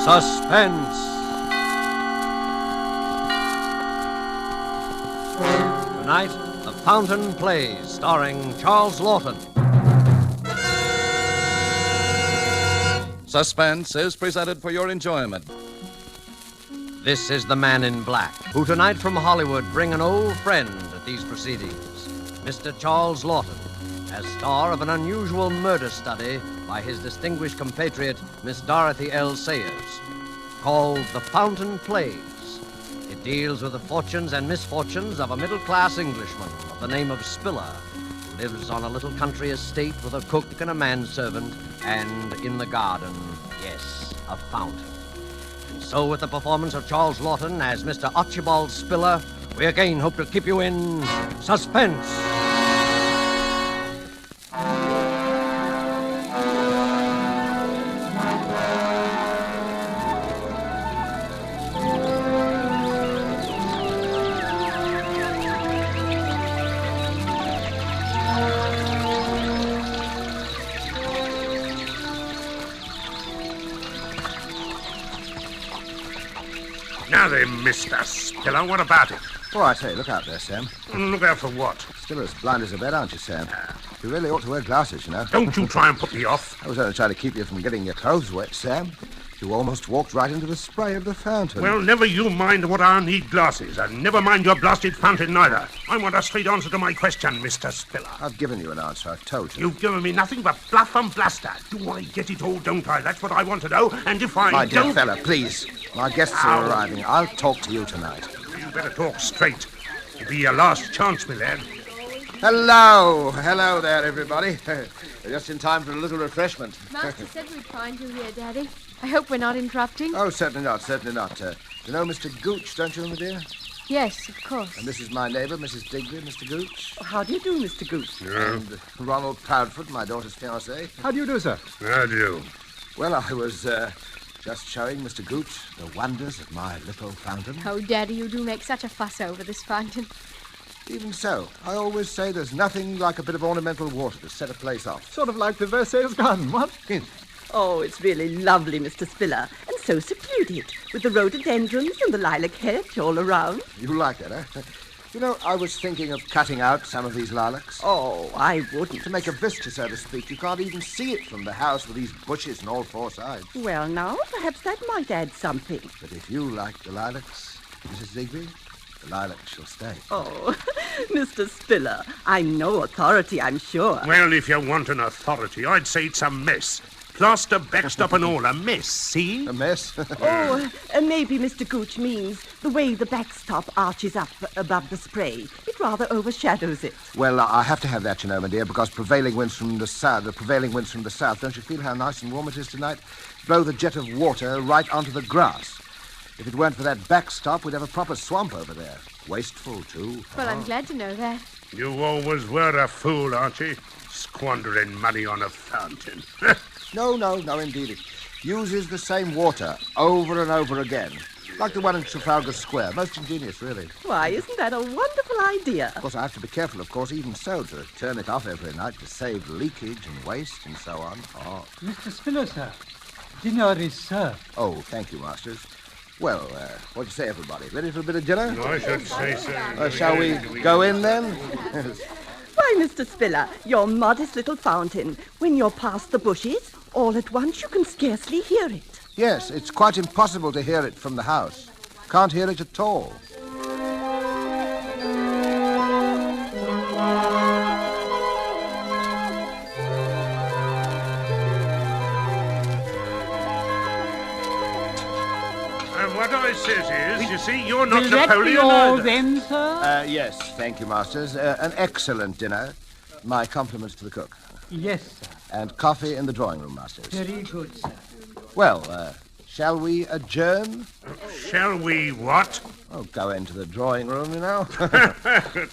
Suspense. Tonight, The Fountain Plays, starring Charles Laughton. Suspense is presented for your enjoyment. This is the Man in Black, who tonight from Hollywood bring an old friend at these proceedings, Mr. Charles Laughton, as star of an unusual murder study by his distinguished compatriot, Miss Dorothy L. Sayers, called The Fountain Plays. It deals with the fortunes and misfortunes of a middle-class Englishman of the name of Spiller, who lives on a little country estate with a cook and a manservant, and in the garden, yes, a fountain. And so with the performance of Charles Laughton as Mr. Archibald Spiller, we again hope to keep you in suspense. Now then, Mr. Spiller, what about it? Oh, I say, look out there, Sam. Look out for what? Still as blind as a bat, aren't you, Sam? You really ought to wear glasses, you know. Don't you try and put me off. I was only trying to keep you from getting your clothes wet, Sam. You almost walked right into the spray of the fountain. Well, never you mind what I need glasses, and never mind your blasted fountain neither. I want a straight answer to my question, Mr. Spiller. I've given you an answer, I've told you. You've given me nothing but fluff and bluster. Do I get it all, don't I? That's what I want to know, and if I My dear don't... fella, please. My guests are arriving. I'll talk to you tonight. You better talk straight. It'll be your last chance, my lad. Hello. Hello there, everybody. Just in time for a little refreshment. Master said we'd find you here, Daddy. I hope we're not interrupting. Oh, certainly not, certainly not. You know Mr. Gooch, don't you, my dear? Yes, of course. And this is my neighbour, Mrs. Digby, Mr. Gooch. How do you do, Mr. Goose? And Ronald Proudfoot, my daughter's fiancé. How do you do, sir? How do you? Well, I was just showing Mr. Gooch the wonders of my little fountain. Oh, Daddy, you do make such a fuss over this fountain. Even so, I always say there's nothing like a bit of ornamental water to set a place off. Sort of like the Versailles garden, what? Oh, it's really lovely, Mr. Spiller, and so secluded, with the rhododendrons and the lilac hedge all around. You like it, eh? You know, I was thinking of cutting out some of these lilacs. Oh, I wouldn't. To make a vista, so to speak. You can't even see it from the house with these bushes on all four sides. Well, now, perhaps that might add something. But if you like the lilacs, Mrs. Digby, the lilacs shall stay. Oh, Mr. Spiller, I'm no authority, I'm sure. Well, if you want an authority, I'd say it's a mess. Plaster, backstop and all, a mess, see? A mess? Oh, maybe Mr. Gooch means the way the backstop arches up above the spray. It rather overshadows it. Well, I have to have that, you know, my dear, because prevailing winds from the south, don't you feel how nice and warm it is tonight? Blow the jet of water right onto the grass. If it weren't for that backstop, we'd have a proper swamp over there. Wasteful, too. Well, I'm glad to know that. You always were a fool, Archie. Squandering money on a fountain. No, indeed. It uses the same water over and over again. Like the one in Trafalgar Square. Most ingenious, really. Why, isn't that a wonderful idea? Of course, I have to be careful, even so, to turn it off every night to save leakage and waste and so on. Oh, Mr. Spiller, sir. Dinner is served. oh thank you, masters. Well, what do you say, everybody? Ready for a bit of dinner? I should say so. Shall we go in, then? Why, Mr. Spiller, your modest little fountain. When you're past the bushes, all at once you can scarcely hear it. Yes, it's quite impossible to hear it from the house. Can't hear it at all. And what I says is, you see, you're not Will that be Napoleon all either. then, sir? Yes, thank you, masters. An excellent dinner. My compliments to the cook. Yes, sir. And coffee in the drawing room, masters. Very good, sir. Well, shall we adjourn? Shall we what? Oh, go into the drawing room, you know.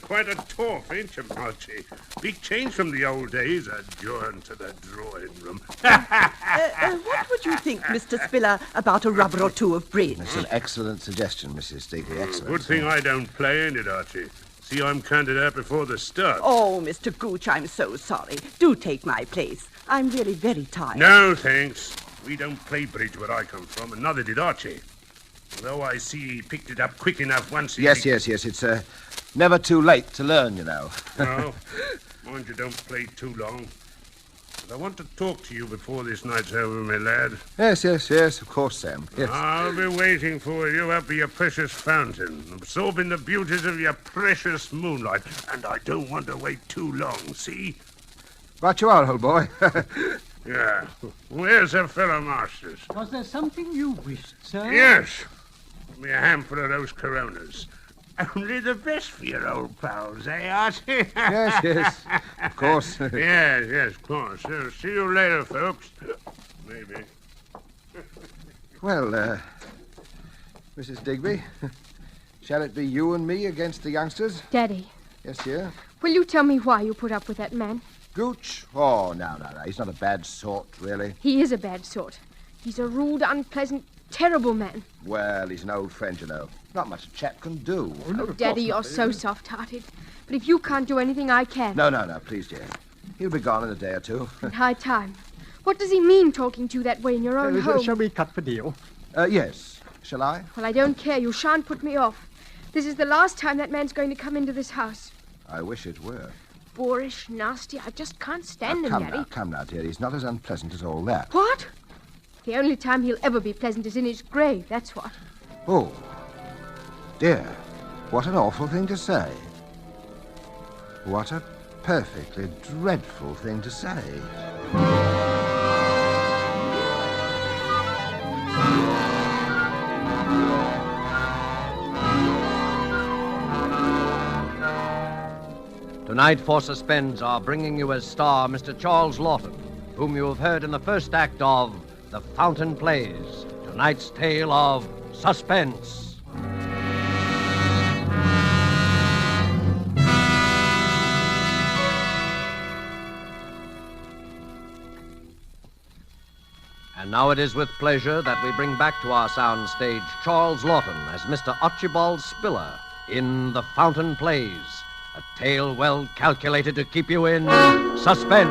Quite a talk, ain't you, Archie? Big change from the old days, adjourn to the drawing room. What would you think, Mr. Spiller, about a rubber or two of bridge? It's an excellent suggestion, Mrs. Digby. Excellent. Good thing I don't play, ain't it, Archie? See, I'm counted out before the start. Oh, Mr. Gooch, I'm so sorry. Do take my place. I'm really very tired. No, thanks. We don't play bridge where I come from, and neither did Archie. Although I see he picked it up quick enough once he... Yes. It's never too late to learn, you know. No, mind you don't play too long. But I want to talk to you before this night's over, my lad. Yes, of course, Sam. Yes. I'll be waiting for you up at your precious fountain, absorbing the beauties of your precious moonlight. And I don't want to wait too long, see? Right you are, old boy. Yeah. Where's the fellow masters? Was there something you wished, sir? Yes. Give me a handful of those Coronas. Only the best for your old pals, eh, Archie? Yes, of course. Yes, of course. See you later, folks. Maybe. Well, Mrs. Digby, shall it be you and me against the youngsters? Daddy, Yes, dear. will you tell me why you put up with that man? Gooch? Oh, no. He's not a bad sort, really. He is a bad sort. He's a rude, unpleasant, terrible man. Well, he's an old friend, you know. Not much a chap can do. Oh, Daddy, you're so soft-hearted. But if you can't do anything, I can. No, please, dear. He'll be gone in a day or two. And high time. What does he mean talking to you that way in your own home? Shall we cut the deal? Yes. Shall I? Well, I don't care. You shan't put me off. This is the last time that man's going to come into this house. I wish it were. Boorish, nasty. I just can't stand him, Daddy. Come now, dear. He's not as unpleasant as all that. What? The only time he'll ever be pleasant is in his grave, that's what. Oh, dear. What an awful thing to say. What a perfectly dreadful thing to say. Tonight for Suspense are bringing you as star Mr. Charles Laughton, whom you have heard in the first act of The Fountain Plays, tonight's tale of Suspense. And now it is with pleasure that we bring back to our sound stage Charles Laughton as Mr. Archibald Spiller in The Fountain Plays, a tale well calculated to keep you in suspense.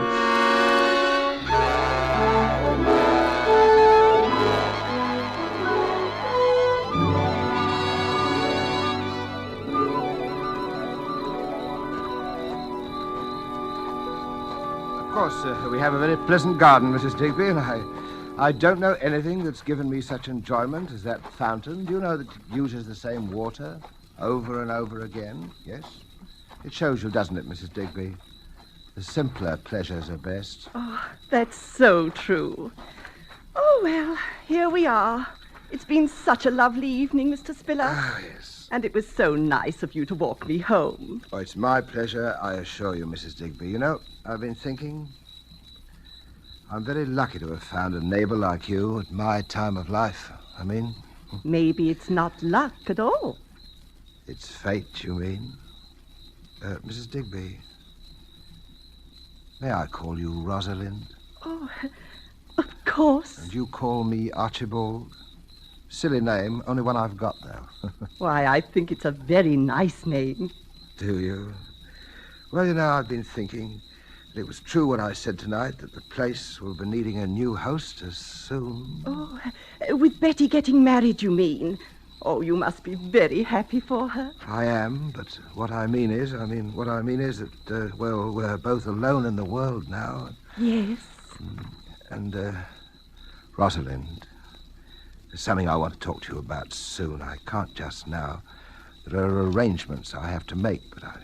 Of course, we have a very pleasant garden, Mrs. Digby, and I don't know anything that's given me such enjoyment as that fountain. Do you know that it uses the same water over and over again? Yes? It shows you, doesn't it, Mrs. Digby? The simpler pleasures are best. Oh, that's so true. Oh, well, here we are. It's been such a lovely evening, Mr. Spiller. Ah, yes. And it was so nice of you to walk me home. Oh, it's my pleasure, I assure you, Mrs. Digby. You know, I've been thinking. I'm very lucky to have found a neighbor like you at my time of life. I mean, Maybe it's not luck at all. it's fate, you mean? Mrs. Digby, may I call you Rosalind? Oh, of course. And you call me Archibald? Silly name, only one I've got, though. Why, I think it's a very nice name. Do you? Well, you know, I've been thinking that it was true what I said tonight, that the place will be needing a new hostess soon. Oh, with Betty getting married, you mean? Oh, you must be very happy for her. I am, but what I mean is that, well, we're both alone in the world now. Yes. And, Rosalind, there's something I want to talk to you about soon. I can't just now. There are arrangements I have to make, but I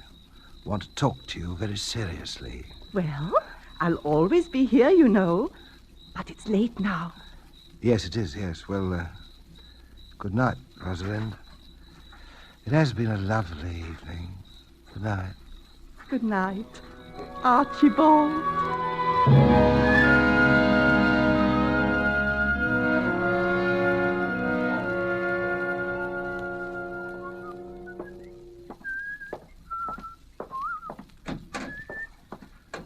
want to talk to you very seriously. Well, I'll always be here, you know. But it's late now. Yes, it is, yes. Well, good night, Rosalind. It has been a lovely evening. Good night. Good night, Archibald.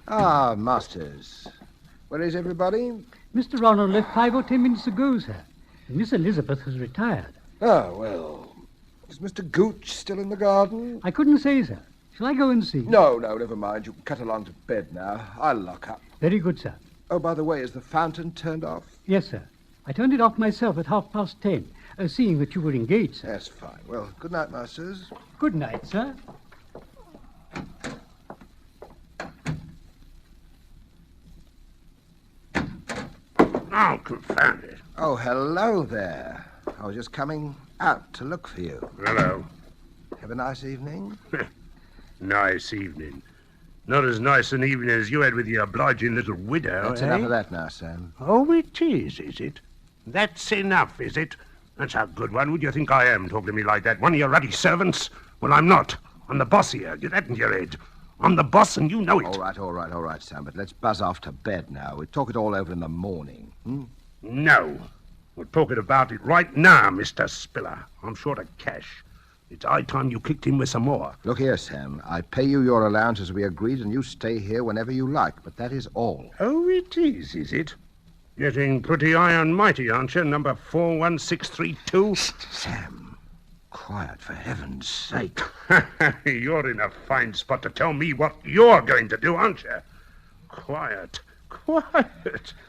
Ah, Masters. Where is everybody? Mr. Ronald left 5 or 10 minutes ago, sir. And Miss Elizabeth has retired. Oh, well. Is Mr. Gooch still in the garden? I couldn't say, sir. Shall I go and see? No, never mind. You can cut along to bed now. I'll lock up. Very good, sir. Oh, by the way, is the fountain turned off? Yes, sir. I turned it off myself at 10:30, seeing that you were engaged, sir. That's fine. Well, good night, masters. Good night, sir. Oh, confound it. Oh, hello there. I was just coming out to look for you. Hello. Have a nice evening. Nice evening. Not as nice an evening as you had with your obliging little widow, That's eh? enough of that now, Sam. Oh, it is it? That's enough, is it? That's a good one. Who do you think I am, talking to me like that? One of your ruddy servants? Well, I'm not. I'm the boss here. Get that in your head. I'm the boss, and you know it. All right, Sam, but let's buzz off to bed now. We'll talk it all over in the morning. No. We're talking about it right now, Mr. Spiller. I'm short of cash. It's high time you kicked in with some more. Look here, Sam. I pay you your allowance as we agreed, and you stay here whenever you like, but that is all. Oh, it is it? Getting pretty high and mighty, aren't you, number 41632? Sam, quiet, for heaven's sake. You're in a fine spot to tell me what you're going to do, aren't you? Quiet.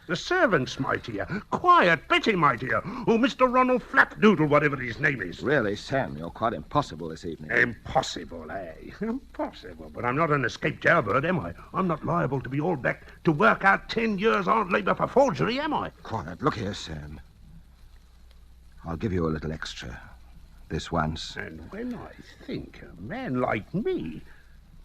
The servant's mightier. Quiet, Betty mightier. Oh, Mr. Ronald Flapdoodle, whatever his name is. Really, Sam, you're quite impossible this evening. Impossible, eh? Impossible. But I'm not an escaped jailbird, am I? I'm not liable to be hauled back to work out 10 years hard labor for forgery, am I? Quiet. Look here, Sam. I'll give you a little extra. This once. And when I think a man like me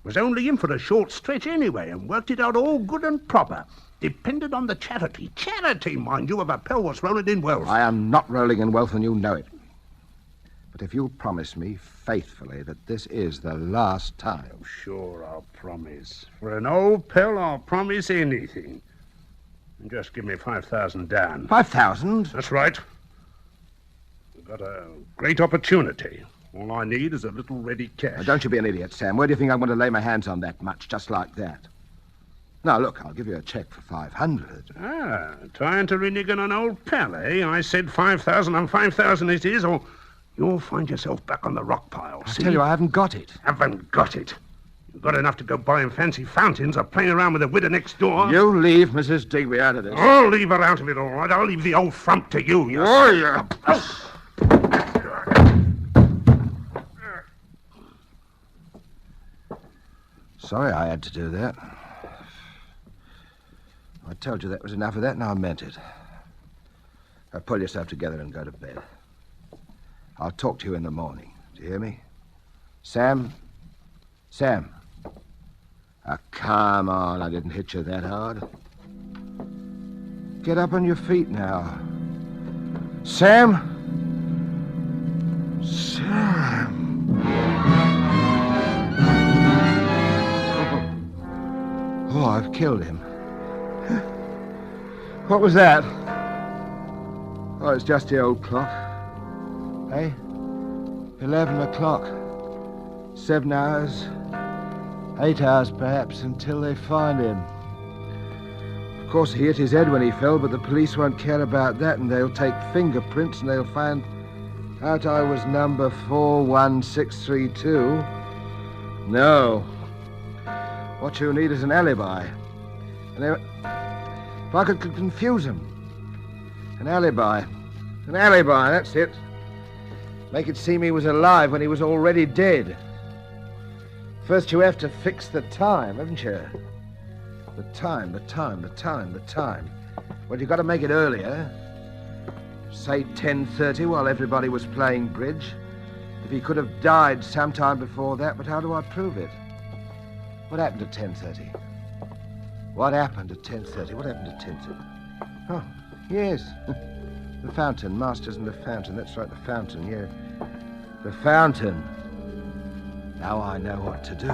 was only in for a short stretch anyway and worked it out all good and proper, depended on the charity, mind you, of a pal was rolling in wealth. I am not rolling in wealth, and you know it. But if you'll promise me faithfully that this is the last time... Oh, sure, I'll promise. For an old pal, I'll promise anything. And just give me 5,000 down. 5,000? That's right. We've got a great opportunity. All I need is a little ready cash. Now, don't you be an idiot, Sam. Where do you think I'm going to lay my hands on that much, just like that? Now, look, I'll give you a check for 500. Ah, trying to renege on an old pal, eh? I said 5,000 and 5,000 it is, or you'll find yourself back on the rock pile. I tell you, I haven't got it. Haven't got it. You've got enough to go buying fancy fountains or playing around with the widow next door. You leave Mrs. Digby out of this. I'll leave her out of it, all right. I'll leave the old frump to you. Oh, yeah. Sorry I had to do that. I told you that was enough of that, and I meant it. Now pull yourself together and go to bed. I'll talk to you in the morning. Do you hear me? Sam? Sam? Come on, I didn't hit you that hard. Get up on your feet now. Sam? Sam? Oh, I've killed him. What was that? Oh, it's just the old clock. Hey? 11 o'clock. 7 hours. 8 hours, perhaps, until they find him. Of course, he hit his head when he fell, but the police won't care about that, and they'll take fingerprints, and they'll find out I was number 41632. No. What you need is an alibi. If I could confuse him. An alibi. An alibi, that's it. Make it seem he was alive when he was already dead. First you have to fix the time, haven't you? The time. Well, you've got to make it earlier. Say 10:30 while everybody was playing bridge. If he could have died sometime before that, but how do I prove it? What happened at 10:30? What happened at 10:30? What happened at 10:30? Oh, yes. The fountain. Masters and the fountain. That's right, the fountain, yeah. The fountain. Now I know what to do.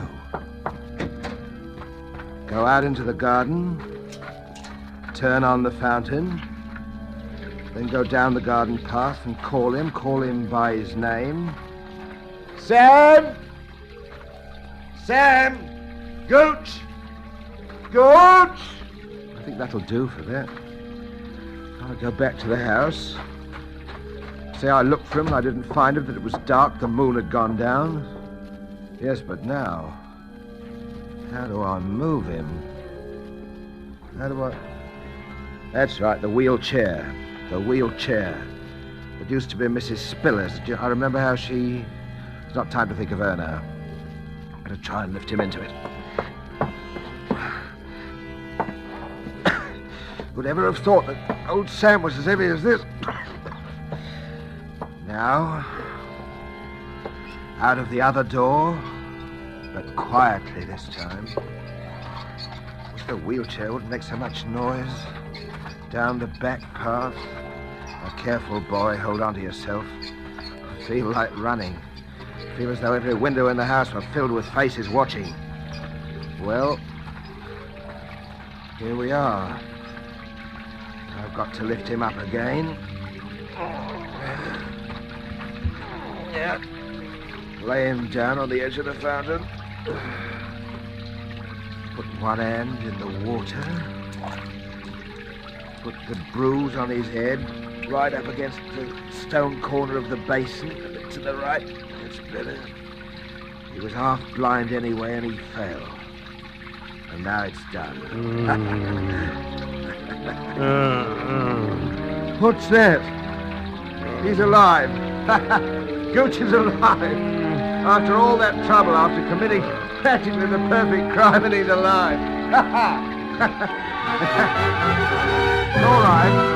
Go out into the garden. Turn on the fountain. Then go down the garden path and call him. Call him by his name. Sam! Sam! Gooch! Gooch! I think that'll do for that. I'll go back to the house. Say I looked for him and I didn't find him, that it was dark, the moon had gone down. Yes, but now, how do I move him? How do I... That's right, the wheelchair. A wheelchair. It used to be Mrs. Spiller's. I remember how she... It's not time to think of her now. Better try and lift him into it. Would ever have thought that old Sam was as heavy as this? Now, out of the other door, but quietly this time. Wish the wheelchair wouldn't make so much noise. Down the back path. A careful boy, hold on to yourself. Feel like running. Feel as though every window in the house were filled with faces watching. Well, here we are. I've got to lift him up again. Yeah. Lay him down on the edge of the fountain. Put one hand in the water. Put the bruise on his head right up against the stone corner of the basin, a bit to the right. That's better. He was half blind anyway, and he fell. And now it's done. What's that? He's alive. Gooch is alive. After all that trouble, after committing practically the perfect crime, and he's alive. It's all right.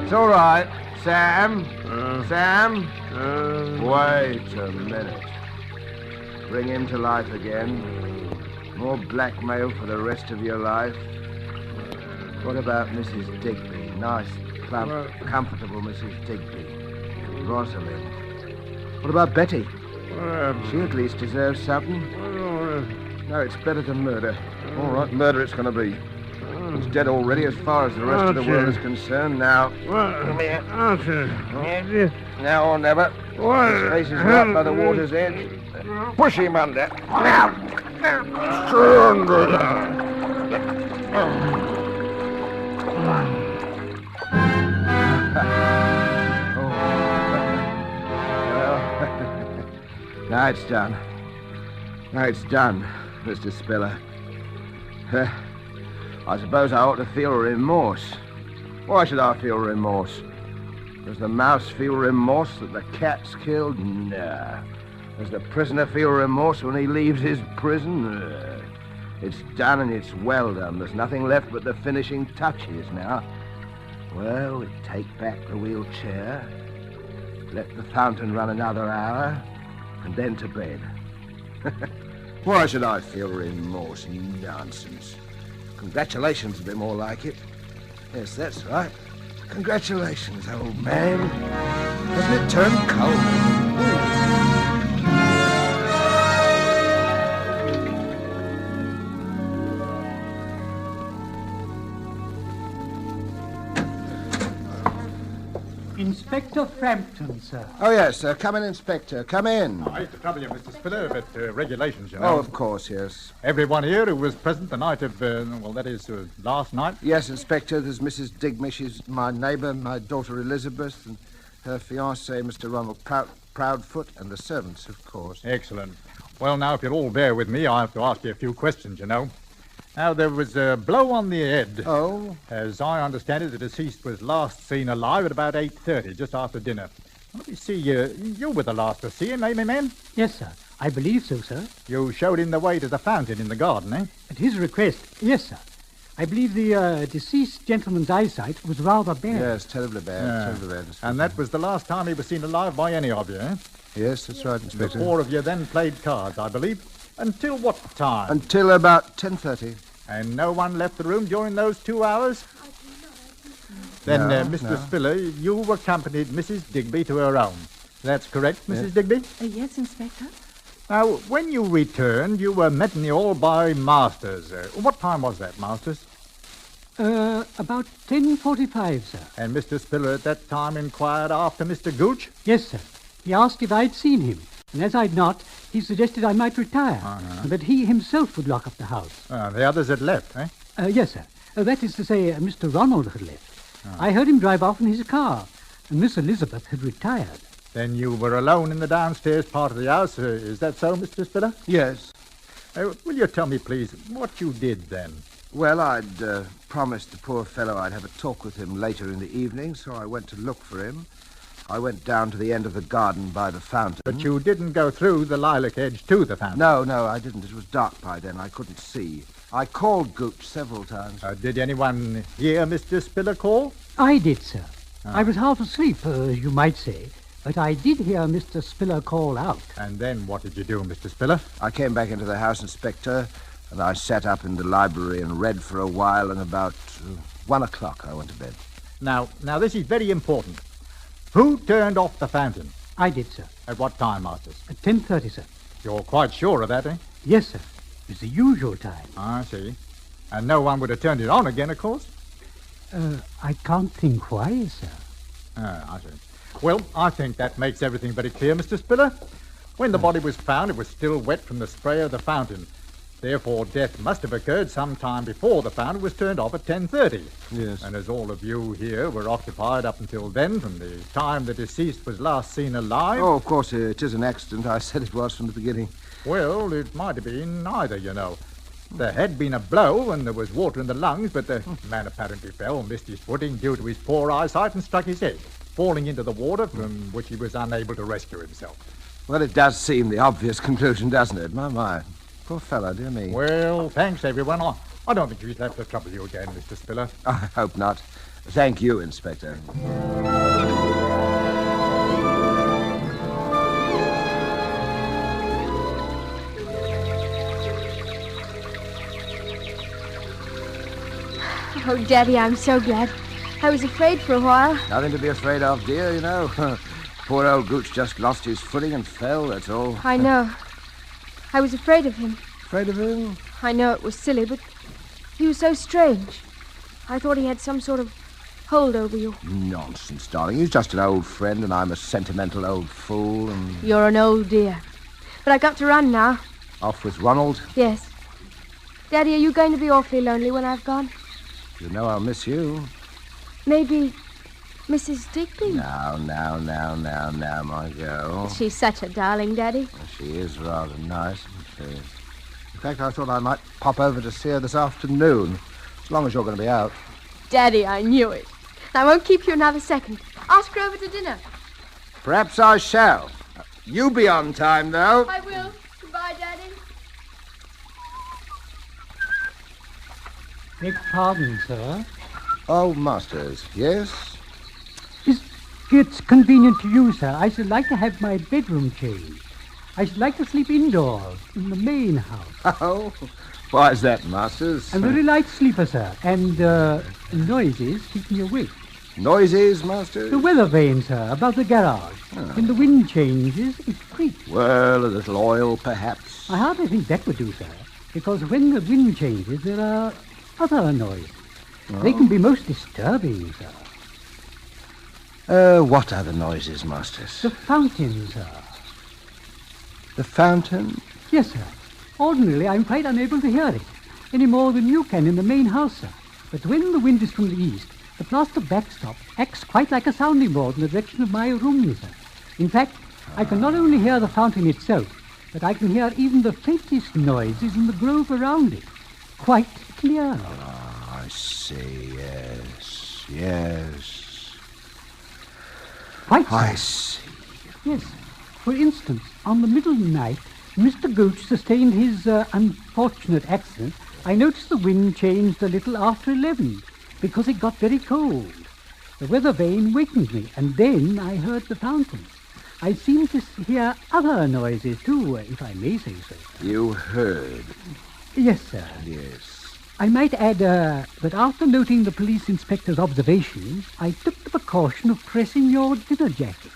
It's all right. Sam? Sam? Wait a minute. Bring him to life again. More blackmail for the rest of your life. What about Mrs. Digby? Nice, plump, comfortable Mrs. Digby. Rosalind. What about Betty? She at least deserves something. No, it's better than murder. All right, murder it's going to be. He's dead already as far as the rest of the world is concerned. Now, come here. Now or never. His face is right by the water's edge. Push him under. Now. Now it's done. Now it's done, Mr. Spiller. I suppose I ought to feel remorse. Why should I feel remorse? Does the mouse feel remorse that the cat's killed? Nah. Does the prisoner feel remorse when he leaves his prison? Nah. It's done and it's well done. There's nothing left but the finishing touches now. Well, we take back the wheelchair, let the fountain run another hour, and then to bed. Why should I feel remorse? Nonsense. Congratulations would be more like it. Yes, that's right. Congratulations, old man. Doesn't it turn cold? Ooh. Inspector Frampton, sir. Oh, yes, come in, Inspector. Come in. I hate to trouble you, Mr. Spiller, but regulations, you know. Oh, of course, yes. Everyone here who was present the night of, last night. Yes, Inspector, there's Mrs. Digby. She's my neighbour, my daughter Elizabeth, and her fiancé, Mr. Ronald Proudfoot, and the servants, of course. Excellent. Well, now, if you'll all bear with me, I have to ask you a few questions, you know. Now, there was a blow on the head. Oh? As I understand it, the deceased was last seen alive at about 8:30, just after dinner. Let me see, you were the last to see him, eh, my man? Yes, sir. I believe so, sir. You showed him the way to the fountain in the garden, eh? At his request, yes, sir. I believe the deceased gentleman's eyesight was rather bad. Yes, terribly bad, terribly bad. And that was the last time he was seen alive by any of you, eh? Yes, that's right, Inspector. The four of you then played cards, I believe. Until what time? Until about 10:30. And no one left the room during those 2 hours? Then, Mr. Spiller, you accompanied Mrs. Digby to her own. That's correct, Mrs. Digby? Yes, Inspector. Now, when you returned, you were met in the hall by Masters. What time was that, Masters? About 10:45, sir. And Mr. Spiller at that time inquired after Mr. Gooch? Yes, sir. He asked if I'd seen him. And as I'd not, he suggested I might retire, but he himself would lock up the house. The others had left, eh? Yes, sir. That is to say, Mr. Ronald had left. I heard him drive off in his car, and Miss Elizabeth had retired. Then you were alone in the downstairs part of the house. Is that so, Mr. Spiller? Yes. Will you tell me, please, what you did then? Well, I'd promised the poor fellow I'd have a talk with him later in the evening, so I went to look for him. I went down to the end of the garden by the fountain. But you didn't go through the lilac hedge to the fountain? No, I didn't. It was dark by then. I couldn't see. I called Gooch several times. Did anyone hear Mr. Spiller call? I did, sir. I was half asleep, you might say, but I did hear Mr. Spiller call out. And then what did you do, Mr. Spiller? I came back into the house, Inspector, and I sat up in the library and read for a while, and about 1 o'clock I went to bed. Now, this is very important. Who turned off the fountain? I did, sir. At what time, Masters? At 10:30, sir. You're quite sure of that, eh? Yes, sir. It's the usual time. I see. And no one would have turned it on again, of course? I can't think why, sir. I see. Well, I think that makes everything very clear, Mr. Spiller. When the body was found, it was still wet from the spray of the fountain. Therefore, death must have occurred some time before the fountain was turned off at 10:30. Yes. And as all of you here were occupied up until then, from the time the deceased was last seen alive... Oh, of course, it is an accident. I said it was from the beginning. Well, it might have been either, you know. There had been a blow and there was water in the lungs, but the man apparently fell, missed his footing due to his poor eyesight and struck his head, falling into the water from which he was unable to rescue himself. Well, it does seem the obvious conclusion, doesn't it? My. Poor fellow, dear me. Well, thanks, everyone. I don't think we'll have to trouble you again, Mr. Spiller. I hope not. Thank you, Inspector. Oh, Daddy, I'm so glad. I was afraid for a while. Nothing to be afraid of, dear, you know. Poor old Gooch just lost his footing and fell, that's all. I know. I was afraid of him. Afraid of him? I know it was silly, but he was so strange. I thought he had some sort of hold over you. Nonsense, darling. He's just an old friend, and I'm a sentimental old fool, and... You're an old dear. But I got to run now. Off with Ronald? Yes. Daddy, are you going to be awfully lonely when I've gone? You know I'll miss you. Maybe Mrs. Digby? Now, my girl. She's such a darling, Daddy. She is rather nice, isn't she? In fact, I thought I might pop over to see her this afternoon, as long as you're going to be out. Daddy, I knew it. I won't keep you another second. Ask her over to dinner. Perhaps I shall. You be on time, though. I will. Goodbye, Daddy. Beg pardon, sir. Oh, Masters, yes? It's convenient to you, sir. I should like to have my bedroom changed. I should like to sleep indoors, in the main house. Oh, why is that, Masters? I'm a very light sleeper, sir, and noises keep me awake. Noises, Masters? The weather vane, sir, above the garage. When the wind changes, it creaks. Well, a little oil, perhaps. I hardly think that would do, sir, because when the wind changes, there are other noises. Oh. They can be most disturbing, sir. What other noises, Masters? The fountain, sir. The fountain? Yes, sir. Ordinarily, I'm quite unable to hear it, any more than you can in the main house, sir. But when the wind is from the east, the plaster backstop acts quite like a sounding board in the direction of my room, sir. In fact, I can not only hear the fountain itself, but I can hear even the faintest noises in the grove around it. Quite clearly. Ah, I see, yes. Quite, sir. I see. Yes. For instance, on the middle night, Mr. Gooch sustained his unfortunate accident. I noticed the wind changed a little after 11, because it got very cold. The weather vane wakened me, and then I heard the fountain. I seemed to hear other noises, too, if I may say so. You heard? Yes, sir. Yes. I might add that after noting the police inspector's observations, I took the precaution of pressing your dinner jacket.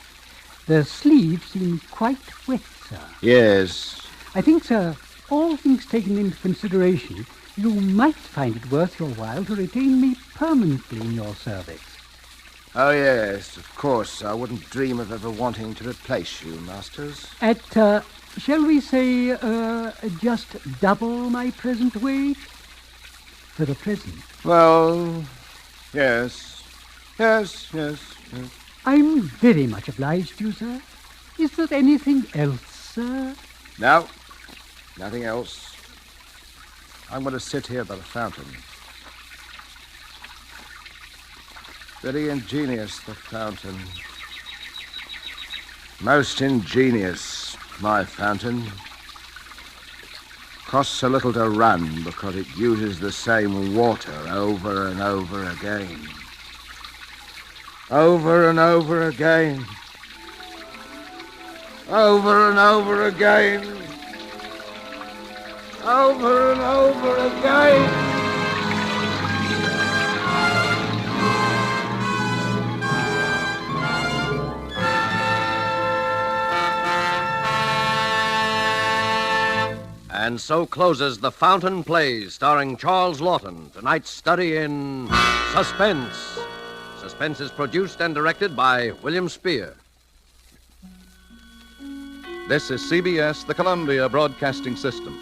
The sleeves seem quite wet, sir. Yes. I think, sir, all things taken into consideration, you might find it worth your while to retain me permanently in your service. Oh, yes, of course. I wouldn't dream of ever wanting to replace you, Masters. At, shall we say, just double my present wage? For the present. Well, yes. I'm very much obliged to you, sir. Is there anything else, sir? No, nothing else. I'm going to sit here by the fountain. Very ingenious, the fountain. Most ingenious, my fountain. Costs a little to run because it uses the same water over and over again. Over and over again. Over and over again. Over and over again. And so closes The Fountain Plays, starring Charles Laughton, tonight's study in Suspense. Suspense is produced and directed by William Spear. This is CBS, the Columbia Broadcasting System.